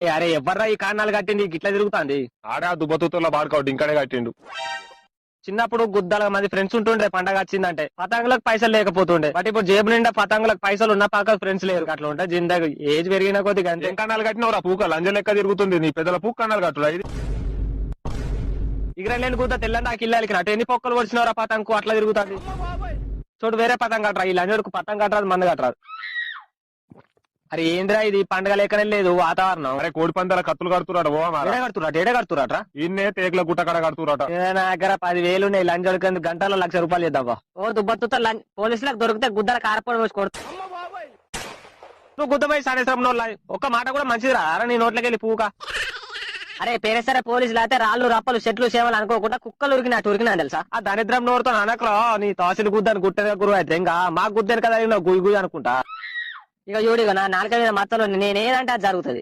అరే ఎవర్రా ఈ కారణాలు కట్టింది ఇట్లా తిరుగుతాంది. ఆడే ఆ దుబ్బతుల్లో బాడుకోవద్దు ఇంకానే కట్టిండు. చిన్నప్పుడు గుద్దాల మంది ఫ్రెండ్స్ ఉంటుండే, పండగ వచ్చిందంటే పతంగులకు పైసలు లేకపోతుండే. బట్ ఇప్పుడు జేబు నిండా పతంగులకు పైసలు ఉన్న పక్క ఫ్రెండ్స్ లేరు. అట్లా ఉంటే జిందగీ ఏజ్ పెరిగిన కొద్దిగా అంతే. ఏం కన్నాలు కట్టినవరా పూక లంజ లెక్క తిరుగుతుంది నీ పెద్దల పూక కన్నాలు కట్టురా ఇది. ఇగర లేని గుద్ద తెల్లని నాకు ఇల్లాలికి అటు ఎన్ని పొక్కలు వచ్చినవరా పతంగు అట్లా తిరుగుతుంది. చూడు వేరే పతంగ కట్టరా, ఈ లంజోడుకు పతంగ కట్టరాదు, మందు కట్టరాదు. అరే ఏంద్రా ఇది పండగ లేకనే లేదు వాతావరణం. అరే కోడి పందాల కత్తులు కడుతురాట ఏడే కడుతురాట్రా. ఇన్నే తేకుల గుట్ట కడ కడుతురాట. నా దగ్గర 10,000 ఉన్నాయి. లంజోడికి గంటలో ₹1,00,000 చేద్దావా. ఓ దుబ్బతుతో పోలీసులకు దొరికితే గుద్దల కారపొడి పోసి కొడుతు. నువ్వు గుద్దపోయి సాడేశ్వరం ఒక్క మాట కూడా మంచిది రా నీ నోట్లోకి వెళ్ళి పూక. అరే పేరేసరే పోలీసులు అయితే రాళ్ళు రప్పలు చెట్లు సేవలు అనుకోకుండా కుక్కలు ఉరికినా తెలుసా. ఆ దరిద్రం నోరుతో అనకరా నీ తహసీల్ గుద్దని గుట్టనే గురువు అయితే ఇంకా మాకు గుద్దాను కదా గుయ్యి గుయ్యి అనుకుంటా. ఇక చూడు నా నాలుక మీద మచ్చలు నేనేదంటే అది జరుగుతుంది.